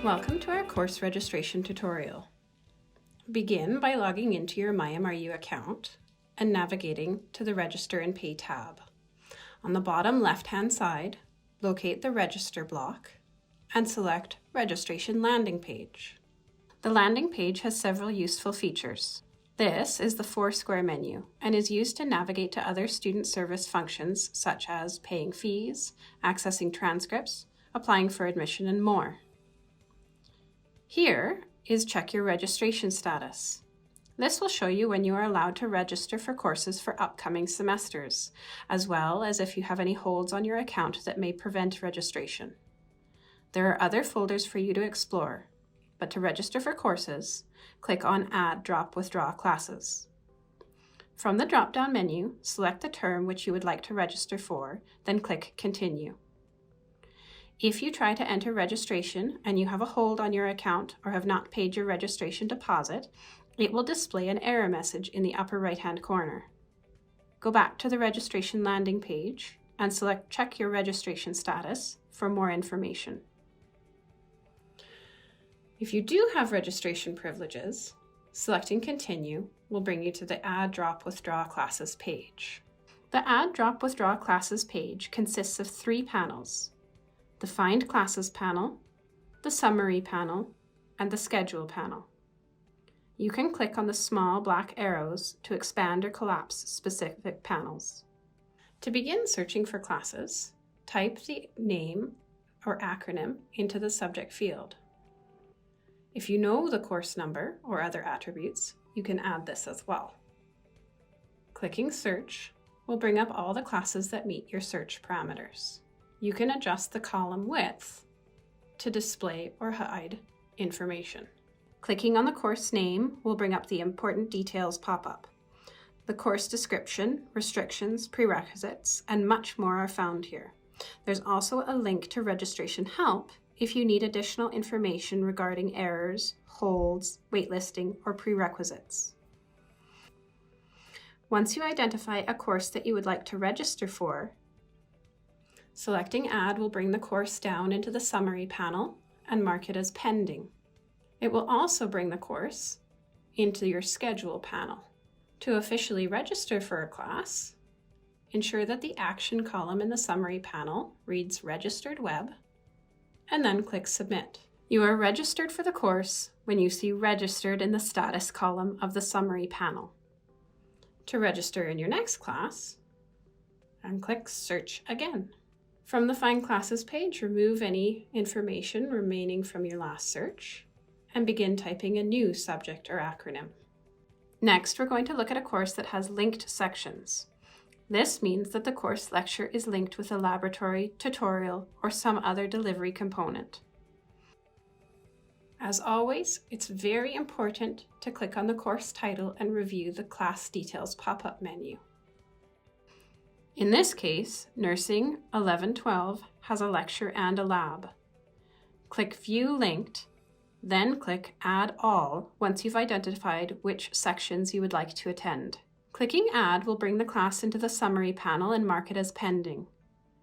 Welcome to our course registration tutorial. Begin by logging into your MyMRU account and navigating to the Register and Pay tab. On the bottom left-hand side, locate the Register block and select Registration Landing Page. The landing page has several useful features. This is the 4-square menu and is used to navigate to other student service functions such as paying fees, accessing transcripts, applying for admission, and more. Here is Check Your Registration Status. This will show you when you are allowed to register for courses for upcoming semesters, as well as if you have any holds on your account that may prevent registration. There are other folders for you to explore, but to register for courses, click on Add Drop Withdraw Classes. From the drop-down menu, select the term which you would like to register for, then click Continue. If you try to enter registration and you have a hold on your account or have not paid your registration deposit, it will display an error message in the upper right-hand corner. Go back to the registration landing page and select Check Your Registration Status for more information. If you do have registration privileges, selecting Continue will bring you to the Add Drop Withdraw Classes page. The Add Drop Withdraw Classes page consists of 3 panels: the Find Classes panel, the Summary panel, and the Schedule panel. You can click on the small black arrows to expand or collapse specific panels. To begin searching for classes, type the name or acronym into the subject field. If you know the course number or other attributes, you can add this as well. Clicking Search will bring up all the classes that meet your search parameters. You can adjust the column width to display or hide information. Clicking on the course name will bring up the Important Details pop-up. The course description, restrictions, prerequisites, and much more are found here. There's also a link to registration help if you need additional information regarding errors, holds, waitlisting, or prerequisites. Once you identify a course that you would like to register for, selecting Add will bring the course down into the Summary panel and mark it as pending. It will also bring the course into your Schedule panel. To officially register for a class, ensure that the Action column in the Summary panel reads Registered Web, and then click Submit. You are registered for the course when you see Registered in the Status column of the Summary panel. To register in your next class, and click Search again. From the Find Classes page, remove any information remaining from your last search and begin typing a new subject or acronym. Next, we're going to look at a course that has linked sections. This means that the course lecture is linked with a laboratory, tutorial, or some other delivery component. As always, it's very important to click on the course title and review the Class Details pop-up menu. In this case, Nursing 11-12 has a lecture and a lab. Click View Linked, then click Add All once you've identified which sections you would like to attend. Clicking Add will bring the class into the Summary panel and mark it as pending.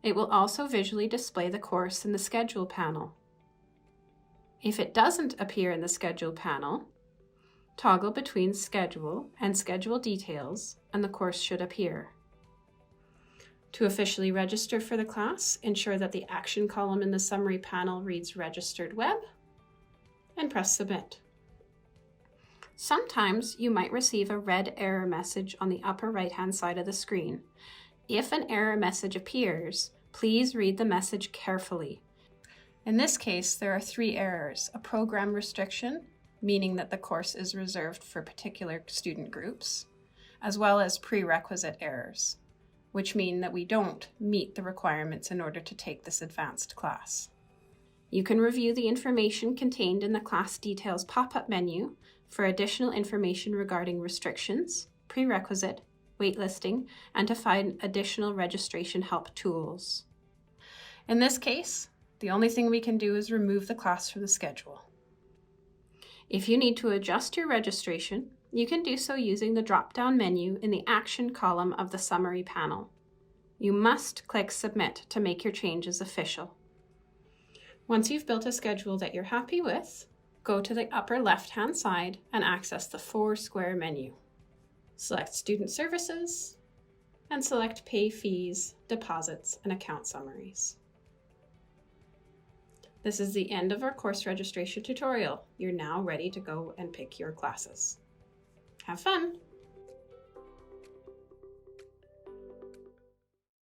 It will also visually display the course in the Schedule panel. If it doesn't appear in the Schedule panel, toggle between Schedule and Schedule Details and the course should appear. To officially register for the class, ensure that the Action column in the Summary panel reads Registered Web and press Submit. Sometimes you might receive a red error message on the upper right-hand side of the screen. If an error message appears, please read the message carefully. In this case, there are 3 errors: a program restriction, meaning that the course is reserved for particular student groups, as well as prerequisite errors, which mean that we don't meet the requirements in order to take this advanced class. You can review the information contained in the Class Details pop-up menu for additional information regarding restrictions, prerequisite, waitlisting, and to find additional registration help tools. In this case, the only thing we can do is remove the class from the schedule. If you need to adjust your registration, you can do so using the drop-down menu in the Action column of the Summary panel. You must click Submit to make your changes official. Once you've built a schedule that you're happy with, go to the upper left-hand side and access the 4-square menu. Select Student Services and select Pay Fees, Deposits, and Account Summaries. This is the end of our course registration tutorial. You're now ready to go and pick your classes. Have fun!